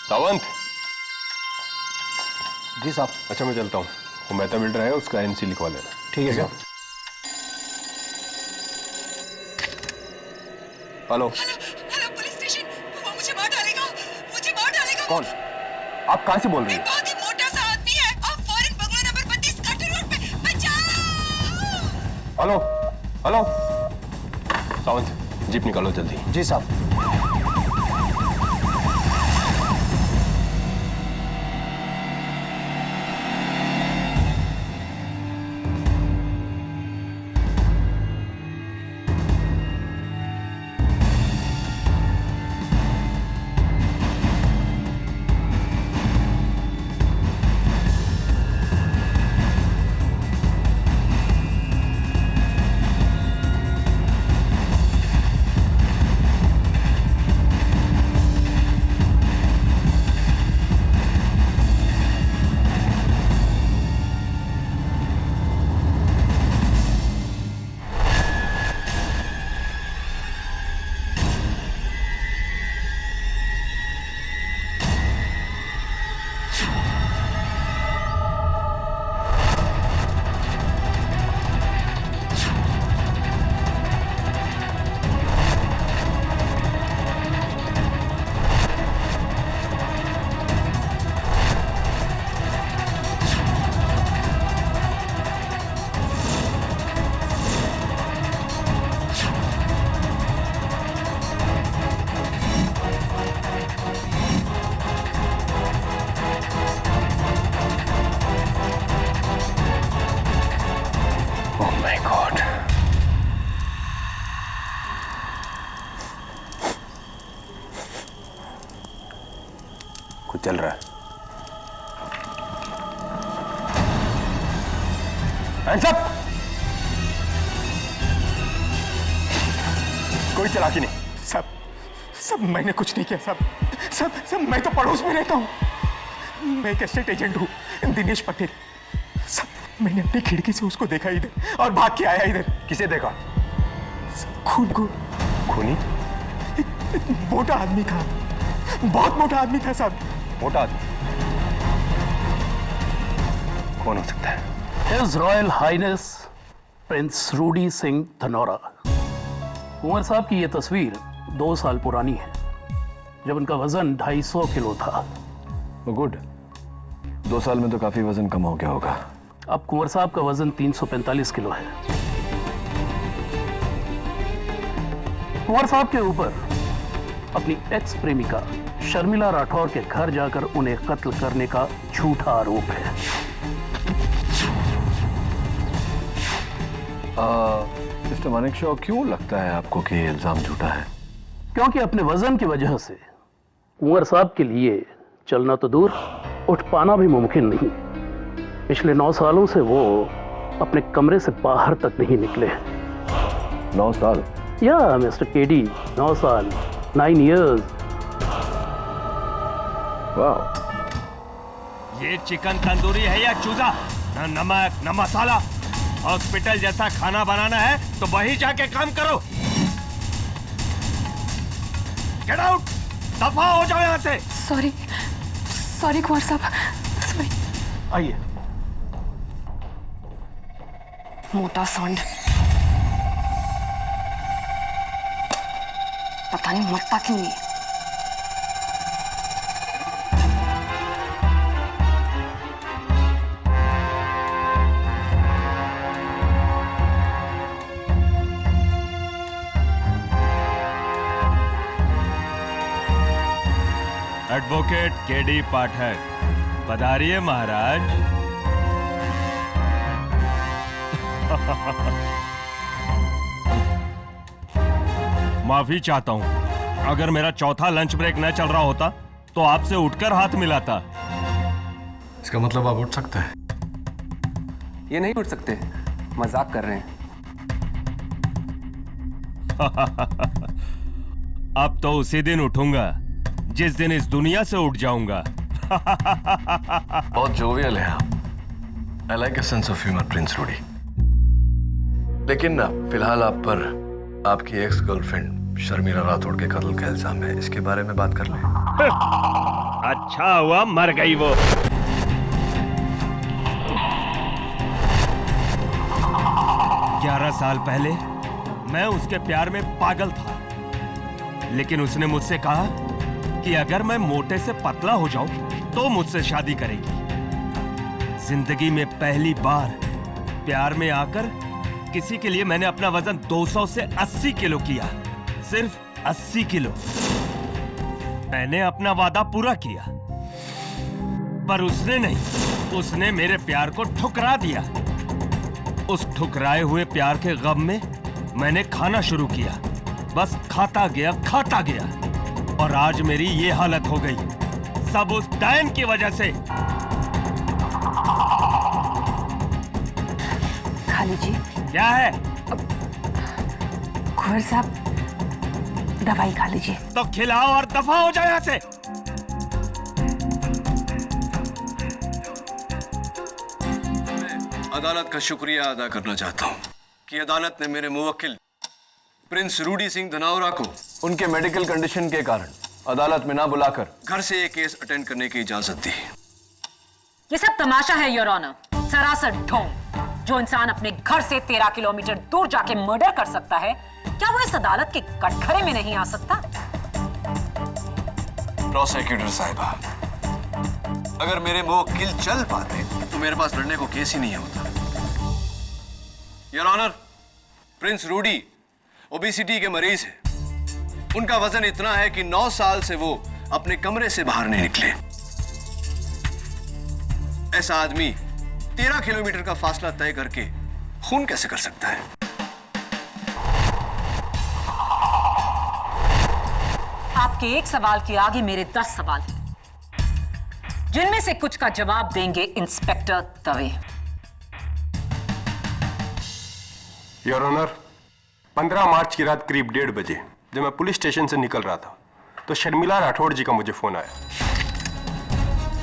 सावंत। जी साहब। अच्छा मैं चलता हूँ, वो मेहता बिल्डर है, उसका एनसी लिखवा लेना। ठीक है साहब। Hello hello police station. वो मुझे मार डालेगा, मुझे मार डालेगा। कौन? आप कहाँ से बोल रही एक हैं? बहुत ही मोटा सा आदमी है और foreign bungalow number 32 cutter road पे। बचाओ। हेलो हेलो सावंत, जीप निकालो जल्दी। जी साहब। Oh my God. कुछ चल रहा है। Hands up! कोई चालाकी नहीं। सब मैंने कुछ नहीं किया सब मैं तो पड़ोस में रहता हूँ। मैं एक एस्टेट एजेंट हूँ, दिनेश पटेल। सब मैंने अपनी खिड़की से उसको देखा इधर और भाग के आया इधर। किसे देखा? खून को। खूनी? एक मोटा आदमी था, बहुत मोटा आदमी था साहब। मोटा आदमी? कौन हो सकता है? His Royal Highness prince Rudy Singh Dhanaura. कुंवर साहब की यह तस्वीर 2 साल पुरानी है, जब उनका वजन 250 किलो था। गुड, 2 साल में तो काफी वजन कम हो गया होगा। अब कुंवर साहब का वजन 345 किलो है। कुंवर साहब के ऊपर अपनी एक्स प्रेमिका शर्मिला राठौर के घर जाकर उन्हें कत्ल करने का झूठा आरोप है। मिस्टर मानेकशॉ, क्यों लगता है आपको कि ये इल्जाम झूठा है? क्योंकि अपने वजन की वजह से कुंवर साहब के लिए चलना तो दूर, उठ पाना भी मुमकिन नहीं। पिछले 9 सालों से वो अपने कमरे से बाहर तक नहीं निकले। 9 साल? या मिस्टर केडी, 9 साल, 9 years। वाह। ये चिकन तंदूरी है या चूजा? न नमक न मसाला। हॉस्पिटल जैसा खाना बनाना है तो वहीं जाके काम करो। गेट आउट, दफा हो जाओ यहाँ से। सॉरी कुंवर साहब, सॉरी। आइए। मोटा सांड, पता नहीं मरता क्यों नहीं। एडवोकेट केडी पाठक, पधारिए महाराज। माफी चाहता हूं, अगर मेरा चौथा लंच ब्रेक न चल रहा होता तो आपसे उठकर हाथ मिलाता। इसका मतलब आप उठ सकते हैं? ये नहीं उठ सकते, मजाक कर रहे हैं। अब तो उसी दिन उठूंगा जिस दिन इस दुनिया से उठ जाऊंगा। बहुत जोवियल है आप। I like a sense of humour prince Rudy. लेकिन ना फिलहाल आप पर आपकी एक्स गर्लफ्रेंड शर्मिला राठौड़ के कत्ल का इल्जाम है, इसके बारे में बात कर लें। अच्छा हुआ मर गई वो। ग्यारह साल पहले मैं उसके प्यार में पागल था, लेकिन उसने मुझसे कहा कि अगर मैं मोटे से पतला हो जाऊं तो मुझसे शादी करेगी। जिंदगी में पहली बार प्यार में आकर किसी के लिए मैंने अपना वजन 200 से 80 किलो किया, सिर्फ 80 किलो। मैंने अपना वादा पूरा किया, पर उसने नहीं, उसने मेरे प्यार को ठुकरा दिया। उस ठुकराए हुए प्यार के गम में मैंने खाना शुरू किया, बस खाता गया और आज मेरी ये हालत हो गई, सब उस डायन की वजह से। खा लीजिए। क्या है? कुंवर साहब, दवाई खा लीजिए। तो खिलाओ और दफा हो जाए यहाँ से। अदालत का शुक्रिया अदा करना चाहता हूँ कि अदालत ने मेरे मुवक्किल प्रिंस रूडी सिंह धनावरा को उनके मेडिकल कंडीशन के कारण अदालत में ना बुलाकर घर से ये केस अटेंड करने की इजाजत दी। ये सब तमाशा है योर ऑनर, सरासर ढोंग। जो इंसान अपने घर से 13 किलोमीटर दूर जाके मर्डर कर सकता है, क्या वो इस अदालत के कटघरे में नहीं आ सकता? प्रोसिक्यूटर साहिबा, अगर मेरे मुवक्किल चल पाते तो मेरे पास लड़ने को केस ही नहीं होता। Your honour, prince Rudy obesity के मरीज है। उनका वजन इतना है कि 9 साल से वो अपने कमरे से बाहर नहीं निकले। ऐसा आदमी 13 किलोमीटर का फासला तय करके खून कैसे कर सकता है? आपके एक सवाल के आगे मेरे 10 सवाल हैं, जिनमें से कुछ का जवाब देंगे इंस्पेक्टर दवे। योर ऑनर, 15 मार्च की रात करीब 1:30 बजे जब मैं पुलिस स्टेशन से निकल रहा था तो शर्मिला राठौड़ जी का मुझे फोन आया।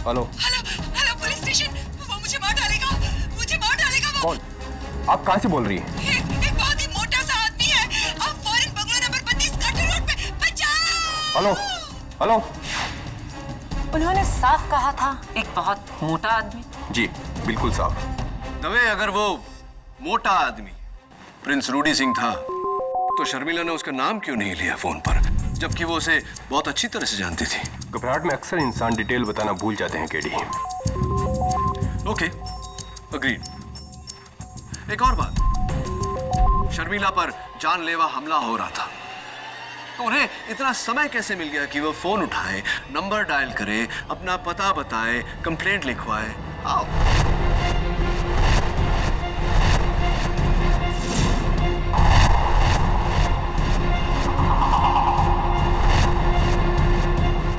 हेलो हेलो पुलिस स्टेशन, वो मुझे मार डालेगा, मुझे मार डालेगा वो। कौन? आप कहां से बोल रही हैं? एक बहुत ही मोटा सा आदमी है, आप foreign bungalow number 32 cutter road पे। बचाओ। Hello hello. उन्होंने साफ कहा था एक बहुत मोटा आदमी। जी बिल्कुल साफ। दवे, अगर वो मोटा आदमी प्रिंस रूडी सिंह था तो शर्मिला ने उसका नाम क्यों नहीं लिया फोन पर, जबकि वो उसे बहुत अच्छी तरह से जानती थी? घबराहट में अक्सर इंसान डिटेल बताना भूल जाते हैं केडी। Okay, agreed. एक और बात, शर्मिला पर जानलेवा हमला हो रहा था, तो उन्हें इतना समय कैसे मिल गया कि वो फोन उठाए, नंबर डायल करे, अपना पता बताए, कंप्लेंट लिखवाए? आओ।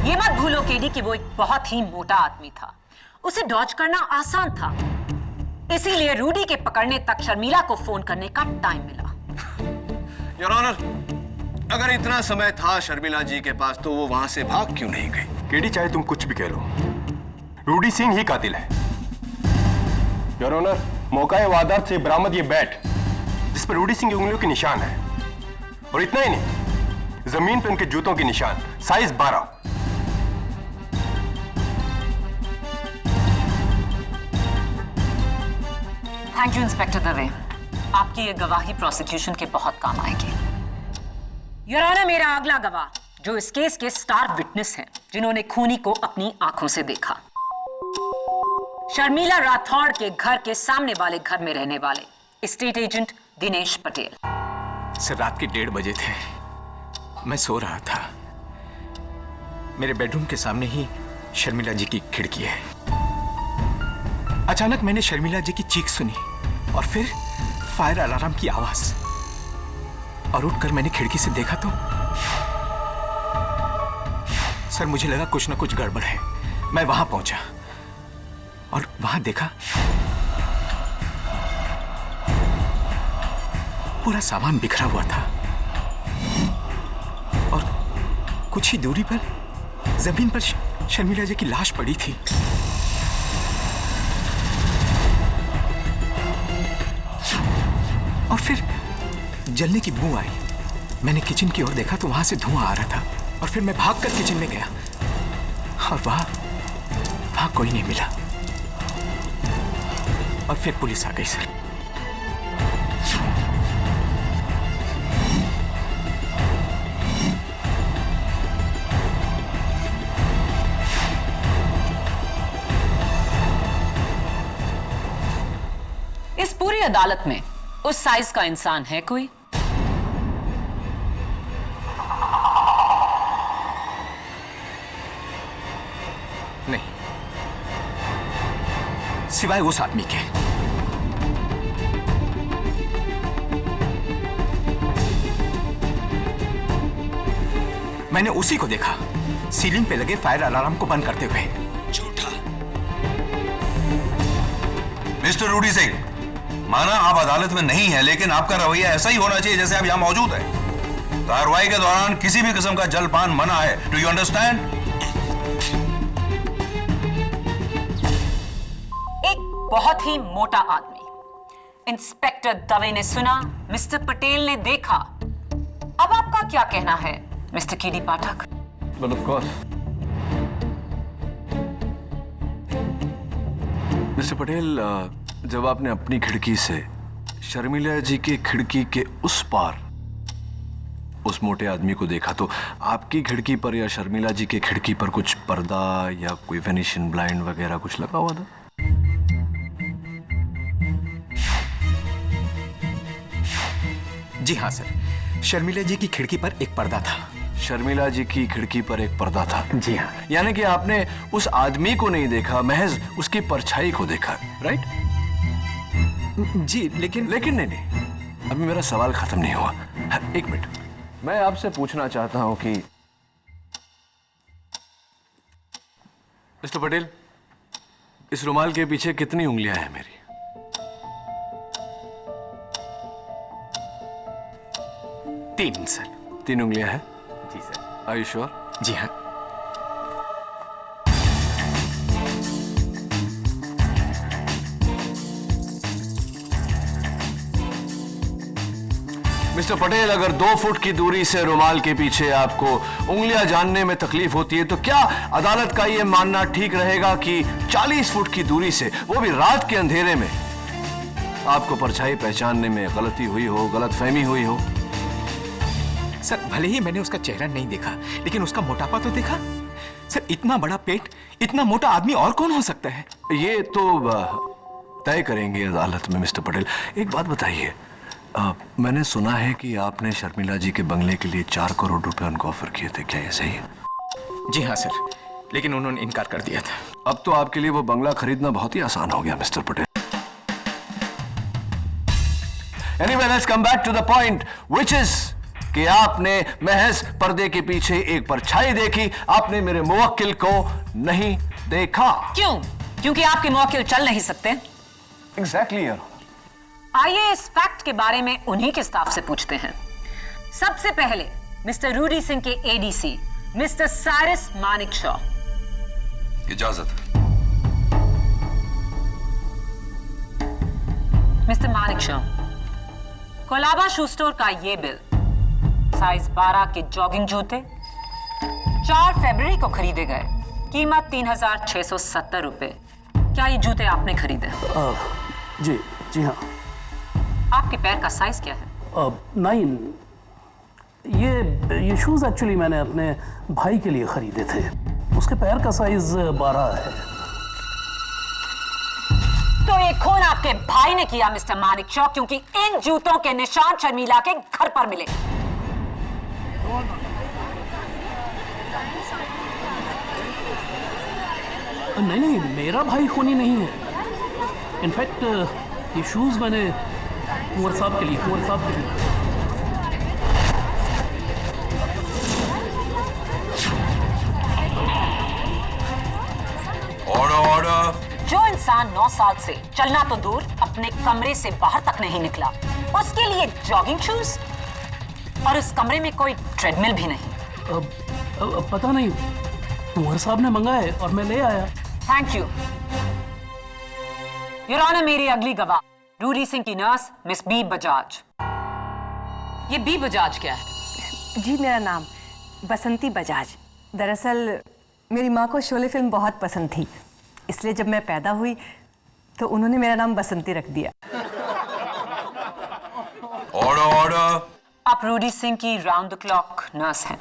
ये मत भूलो केडी कि वो एक बहुत ही मोटा आदमी था, उसे डॉज करना आसान था, इसीलिए रूडी के पकड़ने तक शर्मिला को फोन करने का टाइम मिला। योर ऑनर, अगर इतना समय था शर्मिला जी के पास तो वो वहां से भाग क्यों नहीं गई? केडी चाहे तुम कुछ भी कह लो, रूडी सिंह ही कातिल है। योर ऑनर, मौका वारदात से बरामद ये बैट जिस पर रूडी सिंह की उंगलियों के निशान है, और इतना ही नहीं, जमीन पर उनके जूतों के निशान, size 12। Thank you inspector Dave, आपकी ये गवाही प्रोसिक्यूशन के बहुत काम आएगी। योर ऑनर, मेरा अगला गवाह जो इस केस के स्टार विटनेस हैं, जिन्होंने खूनी को अपनी आंखों से देखा, शर्मिला राठौड़ के घर के सामने वाले घर में रहने वाले state agent Dinesh Patel. Sir, रात के 1:30 बजे थे, मैं सो रहा था। मेरे बेडरूम के सामने ही शर्मिला जी की खिड़की है। अचानक मैंने शर्मिला जी की चीख सुनी और फिर फायर अलार्म की आवाज, और उठकर मैंने खिड़की से देखा तो सर मुझे लगा कुछ ना कुछ गड़बड़ है। मैं वहां पहुंचा और वहां देखा पूरा सामान बिखरा हुआ था और कुछ ही दूरी पर जमीन पर शर्मिला जी की लाश पड़ी थी। और फिर जलने की बू आई। मैंने किचन की ओर देखा तो वहां से धुआं आ रहा था और फिर मैं भागकर किचन में गया और वहां कोई नहीं मिला और फिर पुलिस आ गई सर। इस पूरी अदालत में उस साइज का इंसान है कोई? नहीं, सिवाय उस आदमी के। मैंने उसी को देखा सीलिंग पे लगे फायर अलार्म को बंद करते हुए। झूठा। मिस्टर रूडी सिंह, माना आप अदालत में नहीं है, लेकिन आपका रवैया ऐसा ही होना चाहिए जैसे आप यहां मौजूद हैं। कार्रवाई के दौरान किसी भी किस्म का जलपान मना है। Do you understand? एक बहुत ही मोटा आदमी। इंस्पेक्टर दवे ने सुना, मिस्टर पटेल ने देखा। अब आपका क्या कहना है mister KD Pathak? But of course. Mister Patel, जब आपने अपनी खिड़की से शर्मिला जी की खिड़की के उस पार उस मोटे आदमी को देखा, तो आपकी खिड़की पर या शर्मिला जी की खिड़की पर कुछ पर्दा या कोई वेनिशियन ब्लाइंड वगैरह कुछ लगा हुआ था? जी हाँ सर, शर्मिला जी की खिड़की पर एक पर्दा था। शर्मिला जी की खिड़की पर एक पर्दा था? जी हाँ। यानी कि आपने उस आदमी को नहीं देखा, महज उसकी परछाई को देखा, राइट? जी, लेकिन नहीं, अभी मेरा सवाल खत्म नहीं हुआ। एक मिनट, मैं आपसे पूछना चाहता हूं कि मिस्टर पटेल, इस रुमाल के पीछे कितनी उंगलियां हैं मेरी? 3 सर। 3 उंगलियां हैं? जी सर। Are you sure? जी हाँ। मिस्टर पटेल, अगर 2 फुट की दूरी से रुमाल के पीछे आपको उंगलियां जानने में तकलीफ होती है, तो क्या अदालत का यह मानना ठीक रहेगा कि 40 फुट की दूरी से, वो भी रात के अंधेरे में, आपको परछाई पहचानने में गलती हुई हो, गलतफहमी हुई हो? सर, भले ही मैंने उसका चेहरा नहीं देखा, लेकिन उसका मोटापा तो देखा। सर, इतना बड़ा पेट, इतना मोटा आदमी और कौन हो सकता है? ये तो तय करेंगे अदालत में। मिस्टर पटेल, एक बात बताइए, मैंने सुना है कि आपने शर्मिला जी के बंगले के लिए 4 करोड़ रुपए उनको ऑफर किए थे, क्या ये सही है? जी हाँ सर, लेकिन उन्होंने इनकार कर दिया था। अब तो आपके लिए वो बंगला खरीदना बहुत ही आसान हो गया mister Patel. Anyway, let's come back to the point, which is कि आपने महज पर्दे के पीछे एक परछाई देखी, आपने मेरे मुवक्किल को नहीं देखा। क्यों? क्योंकि आपके मुवक्किल चल नहीं सकते। Exactly, यार। आइए इस फैक्ट के बारे में उन्हीं के स्टाफ से पूछते हैं। सबसे पहले मिस्टर रूडी सिंह के एडीसी मिस्टर साइरस मानिकशॉ। इजाजत। Mister Manekshaw, Colaba shoe store का ये बिल, साइज 12 के जॉगिंग जूते 4 फरवरी को खरीदे गए, कीमत 3670 रुपए। क्या ये जूते आपने खरीदे? जी हाँ। आपके पैर का साइज क्या है? 9। ये शूज एक्चुअली मैंने अपने भाई के लिए खरीदे थे, उसके पैर का साइज 12 है। तो ये खून आपके भाई ने किया मिस्टर मानिकशॉ, क्योंकि इन जूतों के निशान शर्मिला के घर पर मिले। नहीं, मेरा भाई खूनी नहीं है। इनफैक्ट ये शूज मैंने कुंवर साहब के लिए ऑर्डर। जो इंसान 9 साल से चलना तो दूर अपने कमरे से बाहर तक नहीं निकला, उसके लिए जॉगिंग शूज, और उस कमरे में कोई ट्रेडमिल भी नहीं। पता नहीं, कुंवर साहब ने मंगाए और मैं ले आया। Thank you your honour. मेरी अगली गवाह रूडी सिंह की नर्स मिस बी बजाज। ये बी बजाज क्या है? जी, मेरा नाम बसंती बजाज। दरअसल मेरी माँ को शोले फिल्म बहुत पसंद थी, इसलिए जब मैं पैदा हुई तो उन्होंने मेरा नाम बसंती रख दिया। Order order. आप रूडी सिंह की राउंड द क्लॉक नर्स हैं।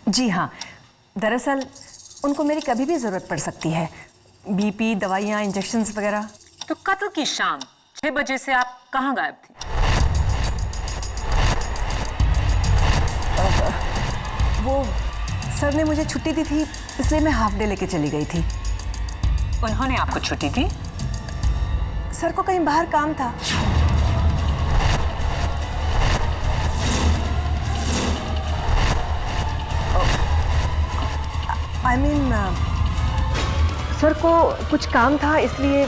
जी हाँ, दरअसल उनको मेरी कभी भी जरूरत पड़ सकती है, बीपी, दवाइयाँ, इंजेक्शंस वगैरह। तो कत्ल की शाम 6 बजे से आप कहाँ गायब थी? वो सर ने मुझे छुट्टी दी थी, इसलिए मैं हाफ डे लेके चली गई थी। उन्होंने आपको छुट्टी दी? सर को कहीं बाहर काम था। I mean, सर को कुछ काम था, इसलिए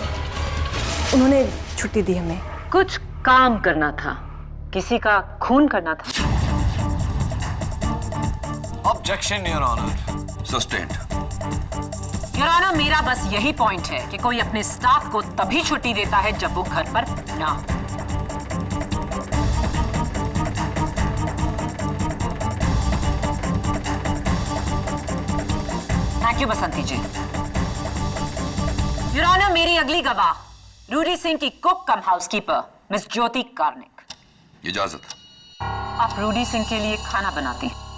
उन्होंने छुट्टी दी हमें। कुछ काम करना था, किसी का खून करना था। Objection your honour, sustained. Your honour, मेरा बस यही पॉइंट है कि कोई अपने स्टाफ को तभी छुट्टी देता है जब वो घर पर ना हो। Thank you Basanti ji. Your honour, मेरी अगली गवाह रूडी सिंह की cook cum housekeeper Miss Jyoti Karnik. इजाजत। आप रूडी सिंह के लिए खाना बनाती हैं?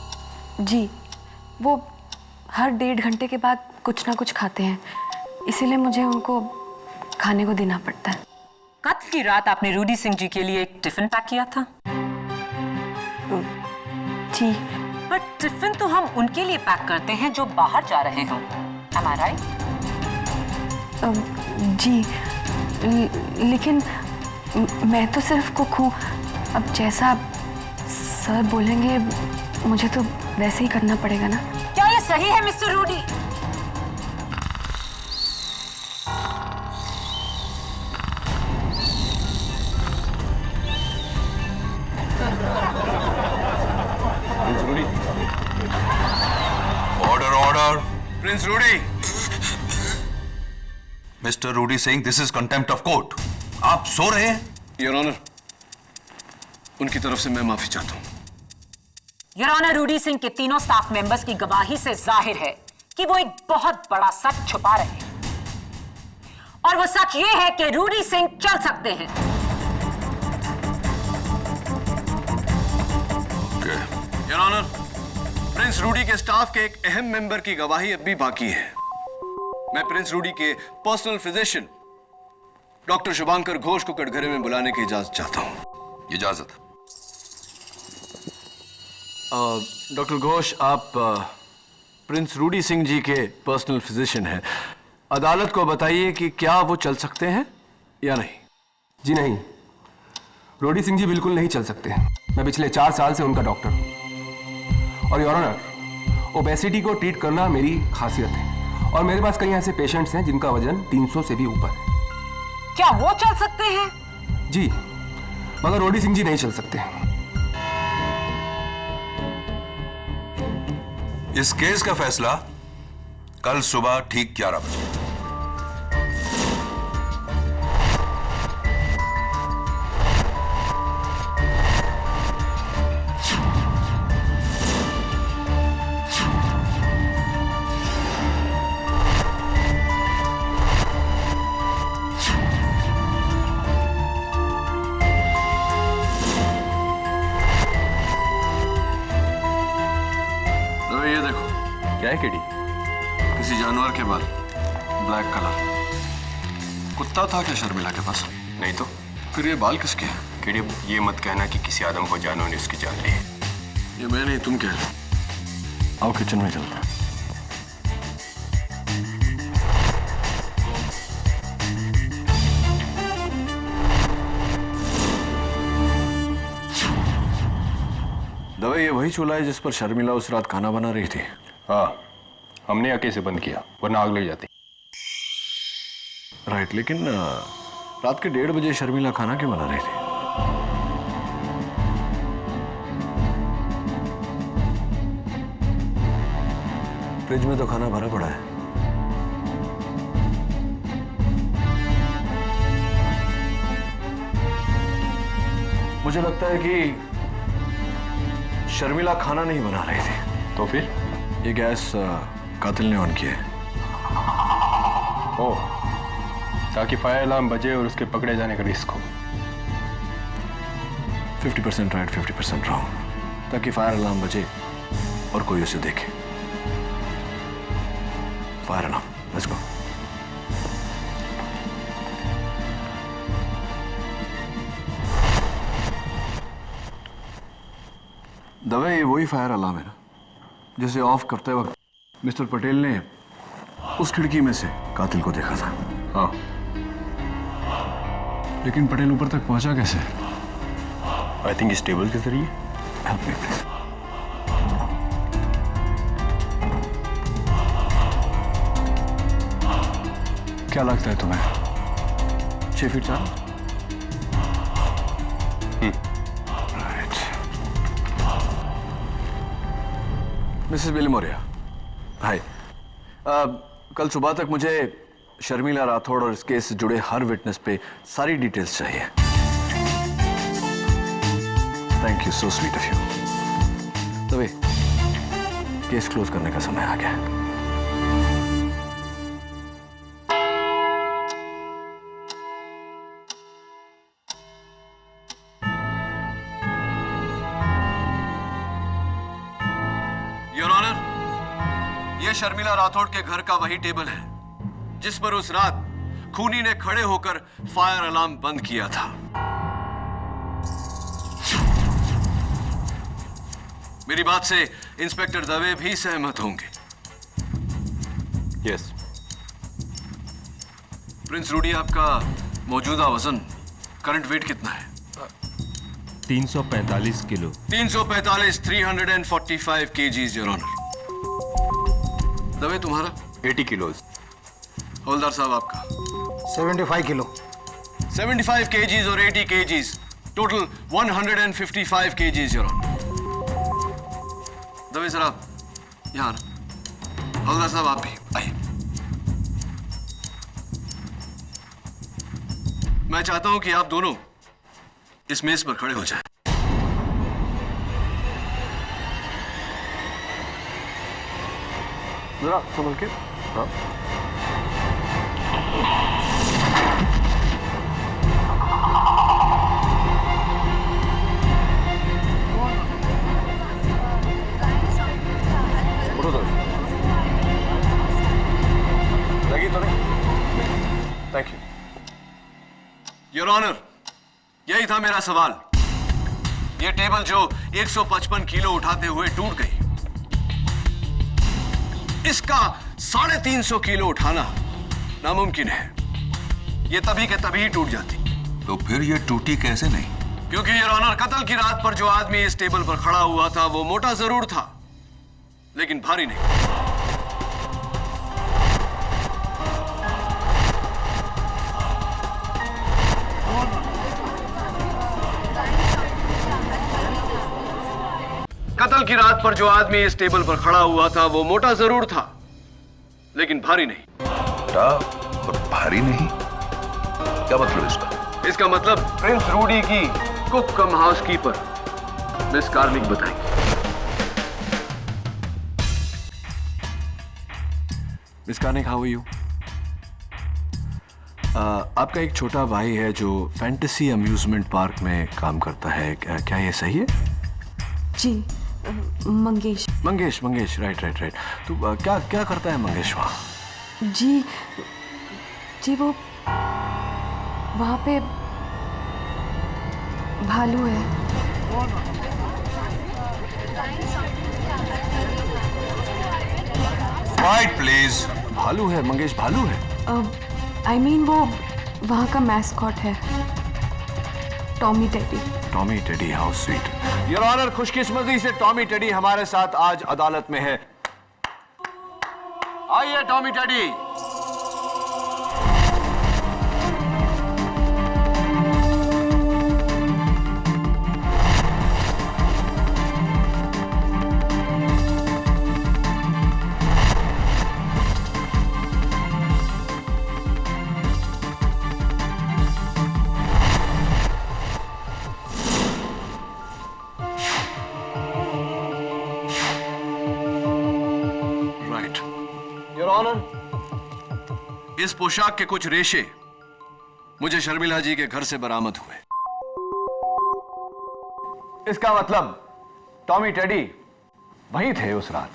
जी, वो हर 1.5 घंटे के बाद कुछ ना कुछ खाते हैं, इसीलिए मुझे उनको खाने को देना पड़ता है। कत्ल की रात आपने रूडी सिंह जी के लिए एक टिफिन पैक किया था? जी। पर टिफिन तो हम उनके लिए पैक करते हैं जो बाहर जा रहे हों। Am I right? जी, लेकिन मैं तो सिर्फ कुक हूँ। अब जैसा सर बोलेंगे मुझे तो वैसे ही करना पड़ेगा ना। क्या ये सही है Mister Rudy? Order order. Prince Rudy. Mister Rudy Singh, this is contempt of court. आप सो रहे हैं? योर ऑनर, उनकी तरफ से मैं माफी चाहता हूं। योर ऑनर, रूडी सिंह के तीनों स्टाफ मेंबर्स की गवाही से जाहिर है कि वो एक बहुत बड़ा सच छुपा रहे हैं, और वो सच ये है कि रूडी सिंह चल सकते हैं। योर ऑनर, प्रिंस रूडी के स्टाफ के एक अहम मेंबर की गवाही अब भी बाकी है। मैं प्रिंस रूडी के personal physician doctor Shubhankar Ghosh को कटघरे में बुलाने की इजाजत चाहता हूं। इजाजत। डॉक्टर घोष, आप प्रिंस रूडी सिंह जी के पर्सनल फिजिशियन हैं। अदालत को बताइए कि क्या वो चल सकते हैं या नहीं। जी नहीं, रूडी सिंह जी बिल्कुल नहीं चल सकते। मैं पिछले 4 साल से उनका डॉक्टर हूं, और योर ऑनर, ओबेसिटी को ट्रीट करना मेरी खासियत है, और मेरे पास कई ऐसे पेशेंट्स हैं जिनका वजन 300 से भी ऊपर है। क्या वो चल सकते हैं? जी, मगर रूडी सिंह जी नहीं चल सकते। इस केस का फैसला कल सुबह ठीक 11 बजे। ये देखो, क्या है केडी? किसी जानवर के बाल, ब्लैक कलर। कुत्ता था क्या शर्मिला के पास? नहीं तो फिर ये बाल किसके हैं? केडी, ये मत कहना कि किसी आदम को जानवर ने उसकी जान ली है। ये मैं नहीं, तुम कह रहे हो। आओ किचन में चलते हैं। दवा, ये वही चूल्हा है जिस पर शर्मिला उस रात खाना बना रही थी? हाँ, हमने आके से बंद किया, वरना आग लग जाती। राइट, लेकिन रात के 1:30 बजे शर्मिला खाना क्यों बना रही थी? फ्रिज में तो खाना भरा पड़ा है। मुझे लगता है कि शर्मिला खाना नहीं बना रही थी। तो फिर ये गैस कातिल ने ऑन किया है। ओह, ताकि फायर अलार्म बजे और उसके पकड़े जाने का रिस्क हो। 50% राइट 50% रॉन्ग, ताकि फायर अलार्म बजे और कोई उसे देखे। Fire alarm, let's go. Dave, ये वही फायर अलार्म है ना जिसे ऑफ करते वक्त मिस्टर पटेल ने उस खिड़की में से कातिल को देखा था। हाँ, लेकिन पटेल ऊपर तक पहुंचा कैसे? आई थिंक इस टेबल के जरिए। Help me please. क्या लगता है तुम्हें 6 फीट 4? राइट। मिसेस बिलीमोरिया, हाय। कल सुबह तक मुझे शर्मिला राठौड़ और इस केस से जुड़े हर विटनेस पे सारी डिटेल्स चाहिए। Thank you, so sweet of you. तभी केस क्लोज करने का समय आ गया। योर ऑनर, यह शर्मिला राठौड़ के घर का वही टेबल है जिस पर उस रात खूनी ने खड़े होकर फायर अलार्म बंद किया था। मेरी बात से इंस्पेक्टर दवे भी सहमत होंगे। यस। प्रिंस रूडी, आपका मौजूदा वजन, करंट वेट कितना है? 345 kilo. 345, 345 kgs, your honour. Dave, तुम्हारा? 80 किलोज। हवलदार साहब, आपका? 75 किलो। 75 kgs और 80 kgs, total 155 kgs, your honour. Dave sir, आप यहाँ आना। हवलदार साहब, आप भी आइए। मैं चाहता हूं कि आप दोनों इस मेज पर खड़े हो जाएं। जरा संभल के। हाँ। उठो तो। लगी तो नहीं? Thank you. योर ऑनर, यही था मेरा सवाल। यह टेबल जो 155 किलो उठाते हुए टूट गई, इसका 350 किलो उठाना नामुमकिन है। यह तभी के तभी टूट जाती। तो फिर यह टूटी कैसे नहीं? क्योंकि योर ऑनर, कत्ल की रात पर जो आदमी इस टेबल पर खड़ा हुआ था वो मोटा जरूर था, लेकिन भारी नहीं। कत्ल की रात पर जो आदमी इस टेबल पर खड़ा हुआ था वो मोटा जरूर था, लेकिन भारी नहीं। मोटा और भारी नहीं? क्या मतलब इसका? इसका मतलब प्रिंस रूडी की cook cum housekeeper Miss Karnik बताएंगे। Miss Karnik, how are you? आपका एक छोटा भाई है जो फैंटेसी अम्यूजमेंट पार्क में काम करता है, क्या ये सही है? जी, मंगेश। मंगेश, राइट। तो क्या क्या करता है मंगेश वहां? जी वो वहां पे भालू है। Quiet, please. भालू है मंगेश, भालू है। I mean वो वहां का मैस्कॉट है, Tommy Teddy. Tommy Teddy, how sweet. Your honour, खुशकिस्मती से टॉमी टेडी हमारे साथ आज अदालत में है। आइए टॉमी टेडी। ऑनर, इस पोशाक के कुछ रेशे मुझे शर्मिला जी के घर से बरामद हुए। इसका मतलब टॉमी टेडी वहीं थे उस रात।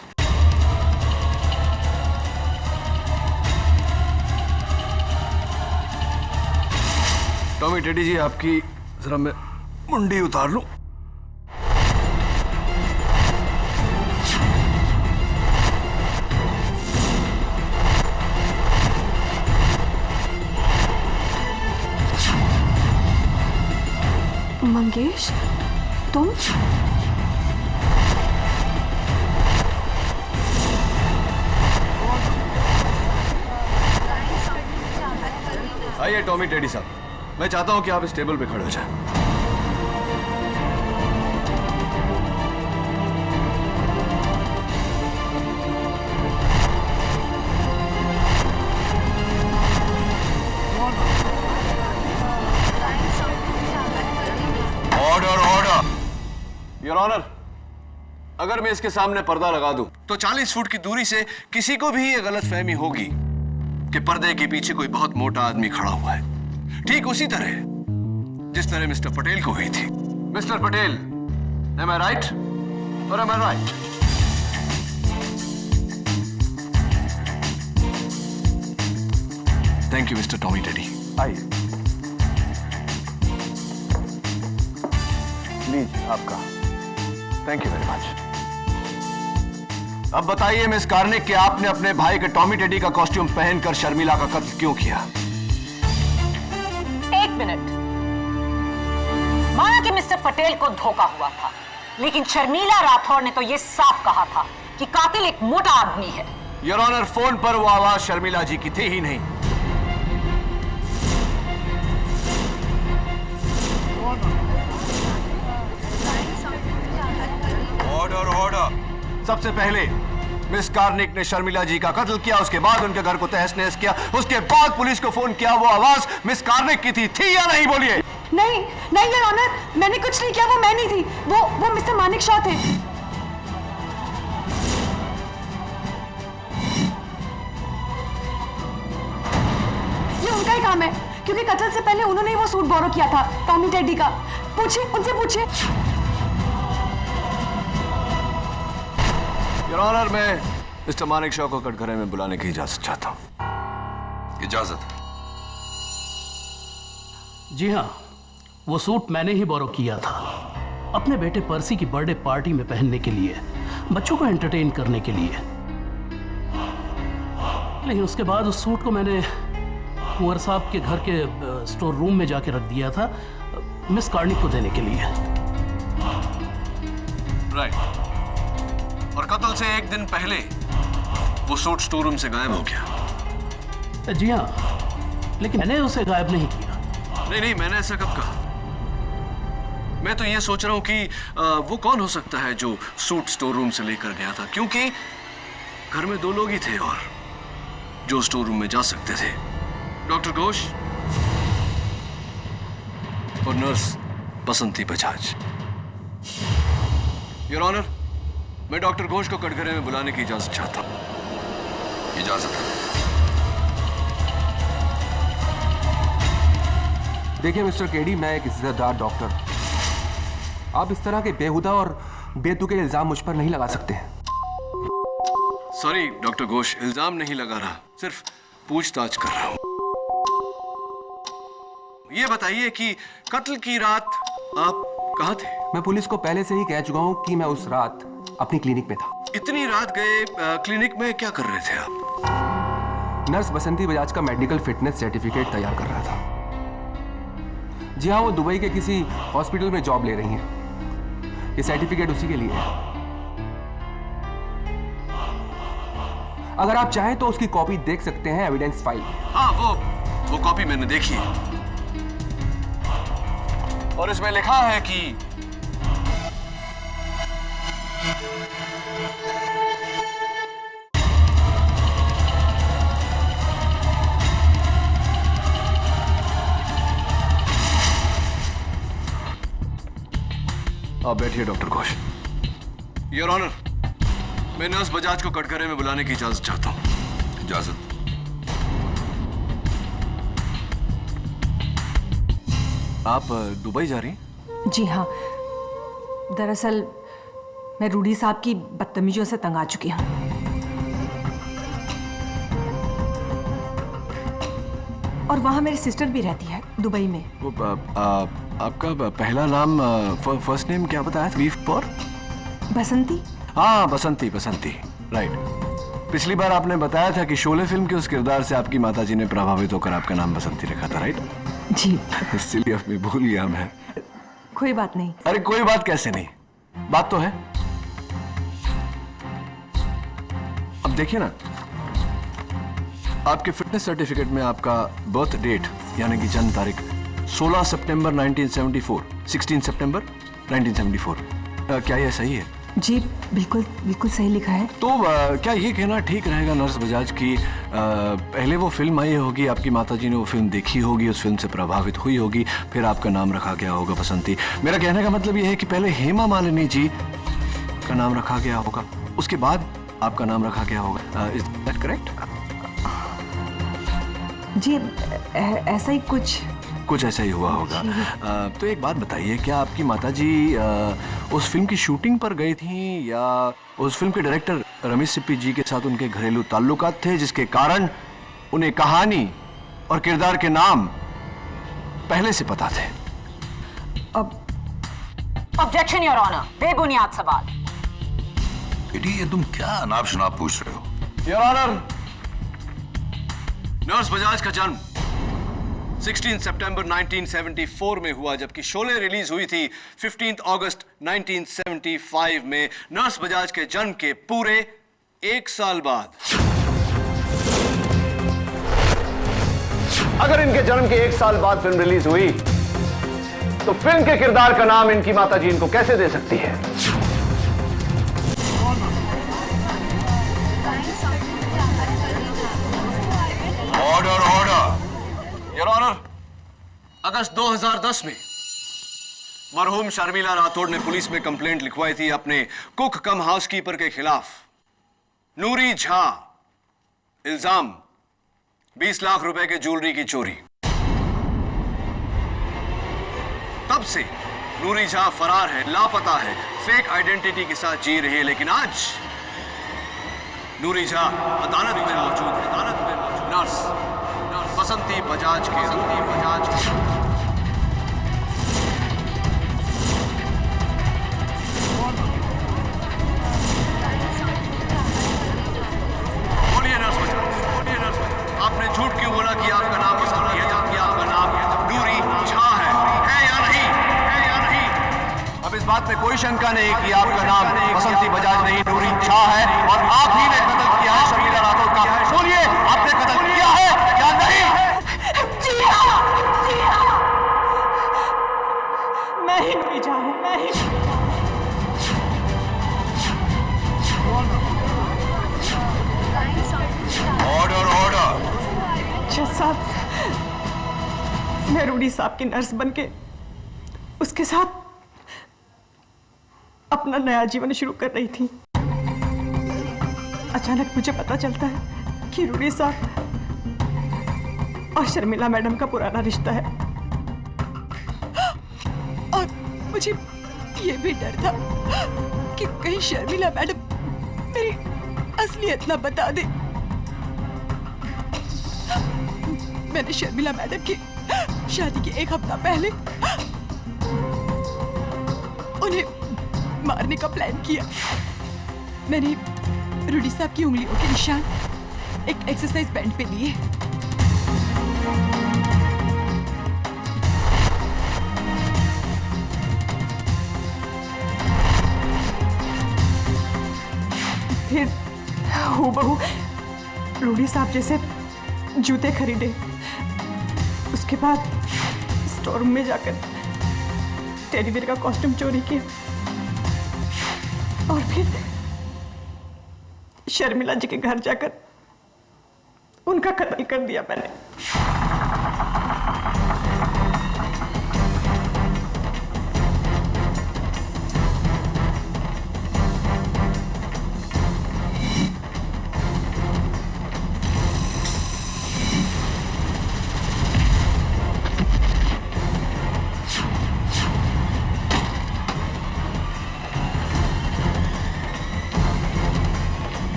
टॉमी टेडी जी, आपकी जरा मैं मुंडी उतार लूं। मंगेश, तुम? आइए टॉमी टेडी साहब, मैं चाहता हूं कि आप इस टेबल पे खड़े हो जाएं। Order order. योर ऑनर, अगर मैं इसके सामने पर्दा लगा दूं तो 40 फुट की दूरी से किसी को भी ये गलतफहमी होगी कि पर्दे के पीछे कोई बहुत मोटा आदमी खड़ा हुआ है, ठीक उसी तरह जिस तरह मिस्टर पटेल को हुई थी। Mister Patel, am I right or am I right? Thank you mister Tommy teddy. आइए, लीजिए आपका। Thank you very much. अब बताइए मिस कार्निक कि आपने अपने भाई के टॉमी टेडी का कॉस्ट्यूम पहनकर शर्मिला का कत्ल क्यों किया? एक मिनट। माना कि मिस्टर पटेल को धोखा हुआ था, लेकिन शर्मिला राठौर ने तो यह साफ कहा था कि कातिल एक मोटा आदमी है। योर ऑनर, फोन पर वो आवाज शर्मिला जी की थी ही नहीं। Order order. सबसे पहले मिस कार्निक ने शर्मिला जी का कत्ल किया, उसके बाद उनके घर को तहस नहस किया, उसके बाद पुलिस को फोन किया। वो आवाज मिस कार्निक की थी या नहीं? बोलिए। नहीं नहीं योर ऑनर, मैंने कुछ नहीं किया, वो मैं नहीं थी, वो मिस्टर मानिक शॉ थे। ये उनका ही काम है, क्योंकि कत्ल से पहले उन्होंने ही वो सूट बोरो किया था टॉमी टेडी का। पूछिए, उनसे पूछिए। योर ऑनर, मैं मिस्टर मानिक शॉ को कटघरे में बुलाने की इजाजत चाहता हूं। इजाजत? जी हाँ, वो सूट मैंने ही बोरो किया था अपने बेटे पर्सी की बर्थडे पार्टी में पहनने के लिए, बच्चों को एंटरटेन करने के लिए। लेकिन उसके बाद उस सूट को मैंने कुंवर साहब के घर के स्टोर रूम में जाके रख दिया था मिस कार्निक को देने के लिए। राइट। और कत्ल से एक दिन पहले वो सूट स्टोर रूम से गायब हो गया। जी हाँ, लेकिन मैंने उसे गायब नहीं किया। नहीं, मैंने ऐसा कब कहा? मैं तो ये सोच रहा हूं कि वो कौन हो सकता है जो सूट स्टोर रूम से लेकर गया था, क्योंकि घर में 2 लोग ही थे और जो स्टोर रूम में जा सकते थे, डॉक्टर घोष और nurse Basanti Bajaj. Your honour, मैं डॉक्टर घोष को कटघरे में बुलाने की इजाजत चाहता हूं। इजाजत है। देखिए मिस्टर केडी, मैं एक इज्जतदार डॉक्टर, आप इस तरह के बेहुदा और बेतुके इल्जाम मुझ पर नहीं लगा सकते। सॉरी डॉक्टर घोष, इल्जाम नहीं लगा रहा, सिर्फ पूछताछ कर रहा हूं। ये बताइए कि कत्ल की रात आप कहां थे? मैं पुलिस को पहले से ही कह चुका हूं कि मैं उस रात अपनी क्लिनिक में था। इतनी रात गए क्लिनिक में क्या कर रहे थे आप? नर्स बसंती बजाज का मेडिकल फिटनेस सर्टिफिकेट तैयार कर रहा था। जी हाँ, वो दुबई के किसी हॉस्पिटल में जॉब ले रही हैं। ये सर्टिफिकेट उसी के लिए है। अगर आप चाहें तो उसकी कॉपी देख सकते हैं एविडेंस फाइल। हाँ, वो कॉपी मैंने देखी है और इसमें लिखा है कि आप बैठिए डॉक्टर घोष। योर ऑनर, मैं नर्स बजाज को कटघरे में बुलाने की इजाजत चाहता हूं। इजाजत। आप दुबई जा रही हैं? जी हाँ, दरअसल मैं रूडी साहब की बदतमीजियों से तंग आ चुकी हूँ। और वहाँ मेरी सिस्टर भी रहती है दुबई में। वो आपका पहला नाम, फर्स्ट नेम क्या बताया था? बीफ पर बसंती। हाँ, बसंती, बसंती, राइट। पिछली बार आपने बताया था कि शोले फिल्म के उस किरदार से आपकी माताजी ने प्रभावित होकर आपका नाम बसंती रखा था, राइट? जी। इसलिए अब मैं भूल गया मैं। कोई बात नहीं। अरे कोई बात कैसे नहीं, बात तो है। अब देखिए ना, आपके फिटनेस सर्टिफिकेट में आपका बर्थ डेट यानी कि जन्म तारीख 16 सितंबर 1974, 16 सितंबर 1974, क्या यह सही है? जी बिल्कुल बिल्कुल सही लिखा है। तो क्या ये कहना ठीक रहेगा नर्स बजाज की पहले वो फिल्म आई होगी, आपकी माताजी ने वो फिल्म देखी होगी, उस फिल्म से प्रभावित हुई होगी, फिर आपका नाम रखा गया होगा बसंती। मेरा कहने का मतलब ये है कि पहले हेमा मालिनी जी का नाम रखा गया होगा, उसके बाद आपका नाम रखा गया होगा। Is that correct? जी ऐसा ही कुछ ऐसा ही हुआ होगा। तो एक बात बताइए, क्या आपकी माताजी उस फिल्म की शूटिंग पर गई थी या उस फिल्म के डायरेक्टर रमेश सिप्पी जी के साथ उनके घरेलू ताल्लुकात थे जिसके कारण उन्हें कहानी और किरदार के नाम पहले से पता थे? ऑब्जेक्शन योर ऑनर, बेबुनियाद सवाल। ये तुम क्या अनाप शनाप पूछ रहे हो? योर ऑनर, नर्स बजाज का जन्म 16 सितंबर 1974 में हुआ, जबकि शोले रिलीज हुई थी 15 अगस्त 1975 में। नर्स बजाज के जन्म के पूरे 1 साल बाद। अगर इनके जन्म के 1 साल बाद फिल्म रिलीज हुई तो फिल्म के किरदार का नाम इनकी माताजी इनको कैसे दे सकती है? Order, order. योर ऑनर, अगस्त 2010 में मरहूम शर्मिला राठौड़ ने पुलिस में कंप्लेंट लिखवाई थी अपने कुक कम हाउसकीपर के खिलाफ। नूरी झा, इल्जाम 20 लाख रुपए के ज्वेलरी की चोरी। तब से नूरी झा फरार है, लापता है, फेक आइडेंटिटी के साथ जी रही है। लेकिन आज नूरी झा अदालत में मौजूद है। अदालत में मौजूद नर्स बसंती बजाज के बोलिए नर्स बजाज, आपने झूठ क्यों बोला कि आपका नाम बसंती है जबकि आपका नाम नूरी झा है या नहीं? है या नहीं? अब इस बात में कोई शंका नहीं कि आपका नाम बसंती बजाज नहीं, नूरी झा है, और आप ही ने कत्ल किया है शर्मिला राठौड़ का। बोलिए, आपने कत्ल किया है या नहीं? जी हाँ, जी हाँ। मैं ही नूरी झा हूँ, मैं ही। Order, order. जज साहब, मैं रूडी साहब की नर्स बनके उसके साथ अपना नया जीवन शुरू कर रही थी। अचानक मुझे पता चलता है कि रूडी साहब और शर्मिला मैडम का पुराना रिश्ता है, और मुझे ये भी डर था कि कहीं शर्मिला मैडम मेरी असलियत ना बता दे। मैंने शर्मिला मैडम की शादी के 1 हफ्ता पहले उन्हें मारने का प्लान किया। मैंने रूडी साहब की उंगलियों के निशान एक एक्सरसाइज बैंड पे लिए। फिर हूबहू रूडी साहब जैसे जूते खरीदे। उसके बाद स्टोर रूम में जाकर टेडी बियर का कॉस्ट्यूम चोरी किया, और फिर शर्मिला जी के घर जाकर उनका कत्ल कर दिया मैंने।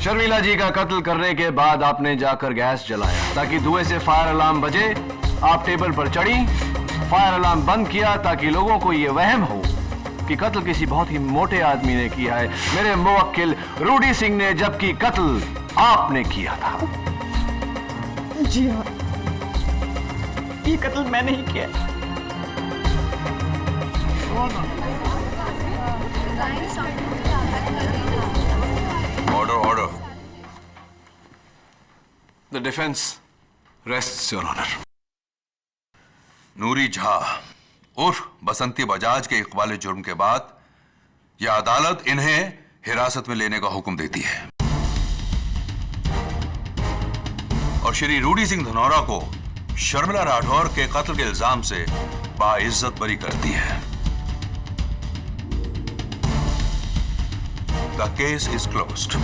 शर्मिला जी का कत्ल करने के बाद आपने जाकर गैस जलाया ताकि धुएं से फायर अलार्म बजे। आप टेबल पर चढ़ी, फायर अलार्म बंद किया ताकि लोगों को यह वहम हो कि कत्ल किसी बहुत ही मोटे आदमी ने किया है, मेरे मुवक्किल रूडी सिंह ने, जबकि कत्ल आपने किया था। जी हाँ, ये कत्ल मैंने ही किया। Order order. The defence rests your honour. Noori Jha उर्फ बसंती बजाज के इकबाल जुर्म के बाद यह अदालत इन्हें हिरासत में लेने का हुक्म देती है और श्री रूडी सिंह धनौरा को शर्मिला राठौर के कत्ल के इल्जाम से बाइज्जत बरी करती है। The case is closed.